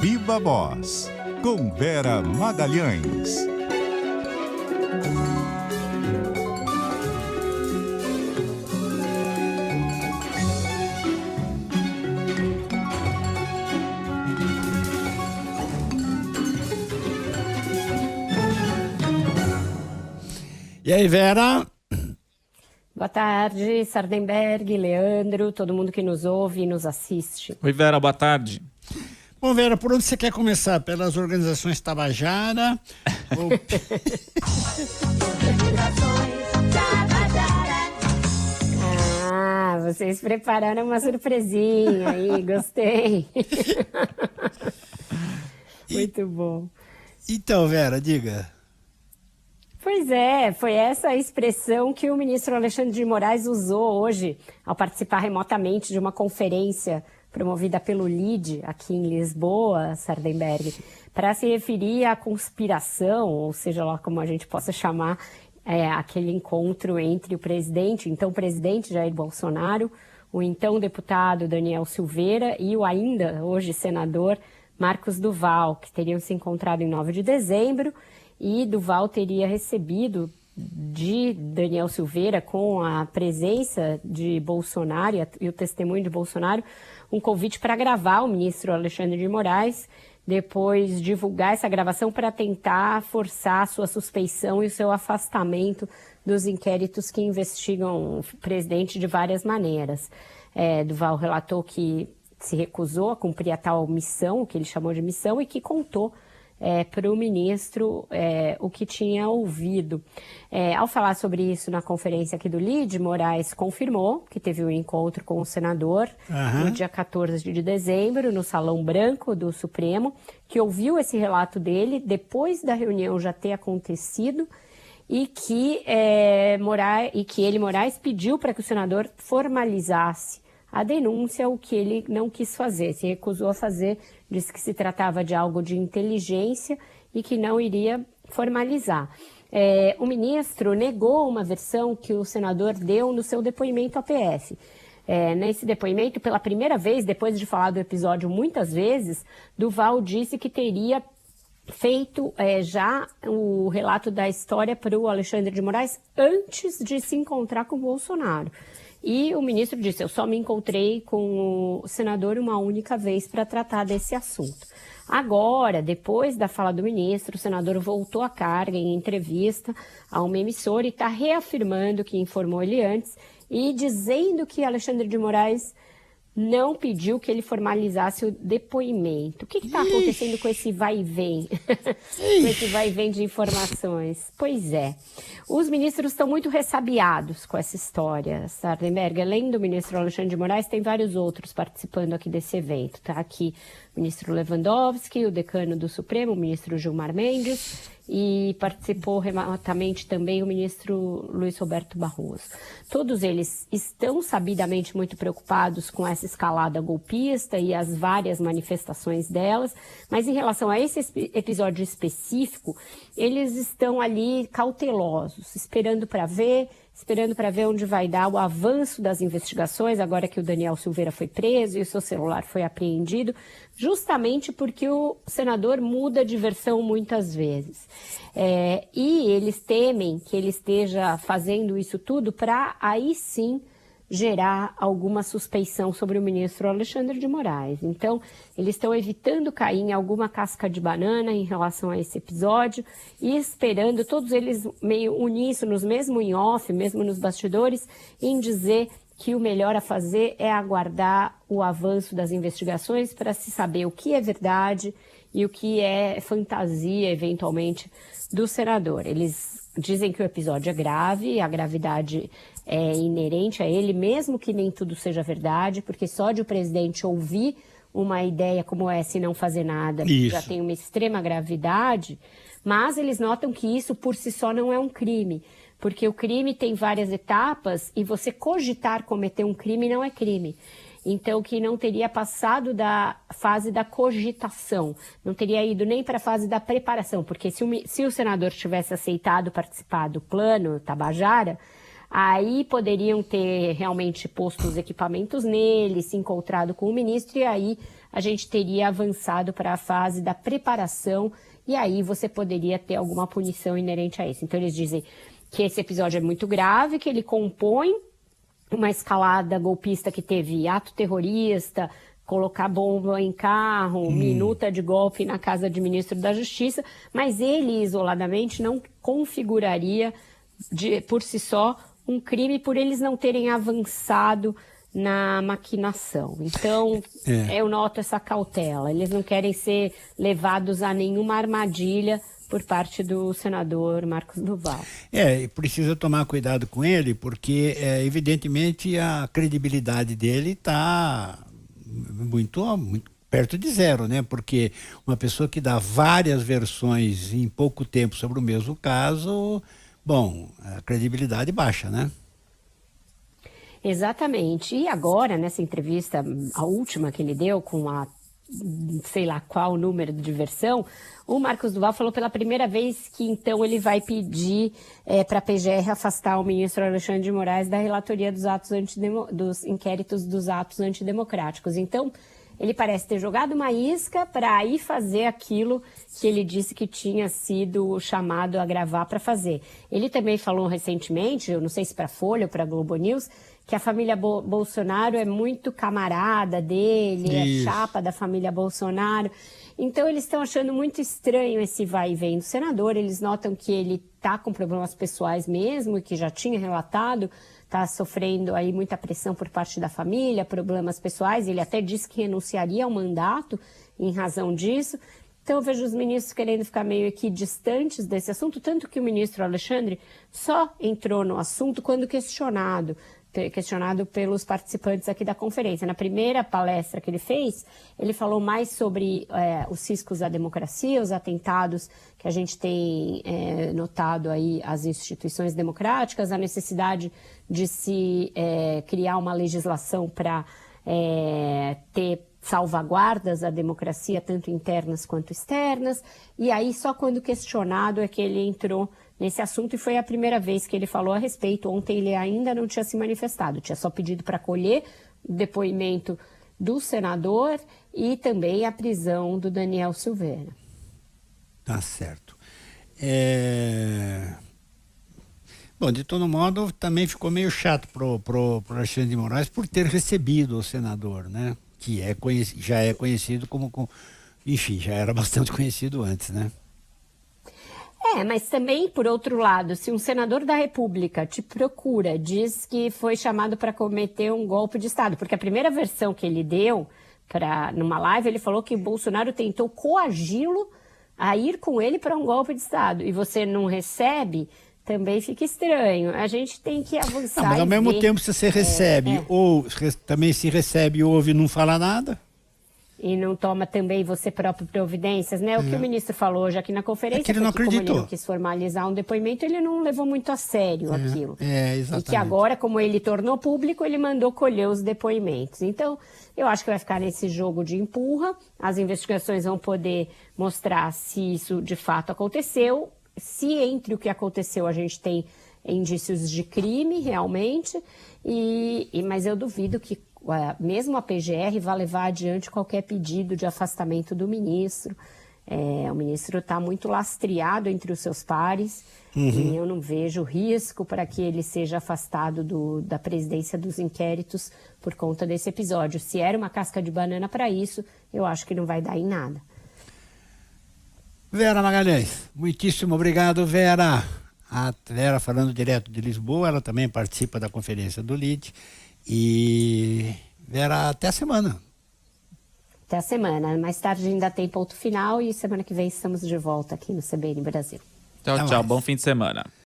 Viva Voz, com Vera Magalhães. E aí, Vera? Boa tarde, Sardenberg, Leandro, todo mundo que nos ouve e nos assiste. Oi, Vera, boa tarde. Bom, Vera, por onde você quer começar? Pelas organizações Tabajara? Ou... Vocês prepararam uma surpresinha aí, gostei. Muito bom. Então, Vera, diga. Pois é, foi essa a expressão que o ministro Alexandre de Moraes usou hoje ao participar remotamente de uma conferência promovida pelo LIDE aqui em Lisboa, Sardenberg, para se referir à conspiração, ou seja lá como a gente possa chamar, aquele encontro entre o presidente, então presidente Jair Bolsonaro, o então deputado Daniel Silveira e o ainda hoje senador Marcos Duval, que teriam se encontrado em 9 de dezembro, e Duval teria recebido de Daniel Silveira, com a presença de Bolsonaro e o testemunho de Bolsonaro, um convite para gravar o ministro Alexandre de Moraes, depois divulgar essa gravação para tentar forçar a sua suspeição e o seu afastamento dos inquéritos que investigam o presidente de várias maneiras. Duval relatou que se recusou a cumprir a tal missão, o que ele chamou de missão, e que contou para o ministro o que tinha ouvido. Ao falar sobre isso na conferência aqui do LIDE, Moraes confirmou que teve um encontro com o senador no dia 14 de dezembro, no Salão Branco do Supremo, que ouviu esse relato dele depois da reunião já ter acontecido e que Moraes, pediu para que o senador formalizasse a denúncia, o que ele não quis fazer, se recusou a fazer, disse que se tratava de algo de inteligência e que não iria formalizar. O ministro negou uma versão que o senador deu no seu depoimento à PF. Nesse depoimento, pela primeira vez, depois de falar do episódio muitas vezes, Duval disse que teria feito já o relato da história para o Alexandre de Moraes antes de se encontrar com o Bolsonaro. E o ministro disse, eu só me encontrei com o senador uma única vez para tratar desse assunto. Agora, depois da fala do ministro, o senador voltou à carga em entrevista a uma emissora e está reafirmando que informou ele antes e dizendo que Alexandre de Moraes não pediu que ele formalizasse o depoimento. O que está acontecendo com esse vai e vem? Com esse vai e vem de informações? Pois é. Os ministros estão muito ressabiados com essa história, Sardenberg. Além do ministro Alexandre de Moraes, tem vários outros participando aqui desse evento. Está aqui o ministro Lewandowski, o decano do Supremo, o ministro Gilmar Mendes, e participou remotamente também o ministro Luiz Roberto Barroso. Todos eles estão sabidamente muito preocupados com essa escalada golpista e as várias manifestações delas, mas em relação a esse episódio específico, eles estão ali cautelosos, esperando para ver onde vai dar o avanço das investigações, agora que o Daniel Silveira foi preso e o seu celular foi apreendido, justamente porque o senador muda de versão muitas vezes. E eles temem que ele esteja fazendo isso tudo para aí sim gerar alguma suspeição sobre o ministro Alexandre de Moraes. Então, eles estão evitando cair em alguma casca de banana em relação a esse episódio e esperando, todos eles meio uníssonos, mesmo em off, mesmo nos bastidores, em dizer que o melhor a fazer é aguardar o avanço das investigações para se saber o que é verdade e o que é fantasia, eventualmente, do senador. Eles dizem que o episódio é grave, a gravidade é inerente a ele, mesmo que nem tudo seja verdade, porque só de o presidente ouvir uma ideia como essa e não fazer nada já tem uma extrema gravidade, mas eles notam que isso por si só não é um crime, porque o crime tem várias etapas e você cogitar cometer um crime não é crime. Então, que não teria passado da fase da cogitação, não teria ido nem para a fase da preparação, porque se o senador tivesse aceitado participar do plano Tabajara, aí poderiam ter realmente posto os equipamentos nele, se encontrado com o ministro, e aí a gente teria avançado para a fase da preparação e aí você poderia ter alguma punição inerente a isso. Então eles dizem que esse episódio é muito grave, que ele compõe uma escalada golpista que teve ato terrorista, colocar bomba em carro, minuta de golpe na casa de ministro da Justiça, mas ele isoladamente não configuraria por si só um crime por eles não terem avançado na maquinação. Então, eu noto essa cautela. Eles não querem ser levados a nenhuma armadilha por parte do senador Marcos Duval. E precisa tomar cuidado com ele, porque evidentemente a credibilidade dele está muito perto de zero, né? Porque uma pessoa que dá várias versões em pouco tempo sobre o mesmo caso, bom, a credibilidade baixa, né? Exatamente. E agora, nessa entrevista, a última que ele deu com a sei lá qual número de versão, o Marcos Duval falou pela primeira vez que então ele vai pedir para a PGR afastar o ministro Alexandre de Moraes da relatoria dos inquéritos dos atos antidemocráticos. Então, ele parece ter jogado uma isca para ir fazer aquilo que ele disse que tinha sido chamado a gravar para fazer. Ele também falou recentemente, eu não sei se para a Folha ou para a Globo News, que a família Bolsonaro é muito camarada dele, é chapa da família Bolsonaro. Então, eles estão achando muito estranho esse vai e vem do senador. Eles notam que ele está com problemas pessoais mesmo, que já tinha relatado, está sofrendo aí muita pressão por parte da família, problemas pessoais. Ele até disse que renunciaria ao mandato em razão disso. Então, eu vejo os ministros querendo ficar meio aqui distantes desse assunto, tanto que o ministro Alexandre só entrou no assunto quando questionado pelos participantes aqui da conferência. Na primeira palestra que ele fez, ele falou mais sobre os riscos à democracia, os atentados que a gente tem notado aí às instituições democráticas, a necessidade de se criar uma legislação para ter salvaguardas à democracia, tanto internas quanto externas, e aí só quando questionado é que ele entrou nesse assunto e foi a primeira vez que ele falou a respeito. Ontem ele ainda não tinha se manifestado, tinha só pedido para colher o depoimento do senador e também a prisão do Daniel Silveira. Tá certo. Bom, de todo modo, também ficou meio chato pro Alexandre de Moraes por ter recebido o senador, né? Que já é conhecido enfim, já era bastante conhecido antes, né? Mas também, por outro lado, se um senador da República te procura, diz que foi chamado para cometer um golpe de Estado, porque a primeira versão que ele deu numa live, ele falou que Bolsonaro tentou coagi-lo a ir com ele para um golpe de Estado, e você não recebe, também fica estranho. A gente tem que avançar. Mas ao mesmo tempo, se você recebe, ou também se recebe, ouve e não fala nada. E não toma também você próprio providências, né? O que o ministro falou hoje aqui na conferência que ele não acreditou. Como ele não quis formalizar um depoimento, ele não levou muito a sério aquilo. Exatamente. E que agora, como ele tornou público, ele mandou colher os depoimentos. Então, eu acho que vai ficar nesse jogo de empurra. As investigações vão poder mostrar se isso de fato aconteceu, se entre o que aconteceu a gente tem indícios de crime realmente, mas eu duvido que mesmo a PGR vai levar adiante qualquer pedido de afastamento do ministro. O ministro está muito lastreado entre os seus pares e eu não vejo risco para que ele seja afastado da presidência dos inquéritos por conta desse episódio. Se era uma casca de banana para isso, eu acho que não vai dar em nada. Vera Magalhães, muitíssimo obrigado, Vera. A Vera falando direto de Lisboa, ela também participa da conferência do LIDE. E, Vera, até a semana. Até a semana. Mais tarde ainda tem ponto final e semana que vem estamos de volta aqui no CBN Brasil. Tchau, tchau. Bom fim de semana.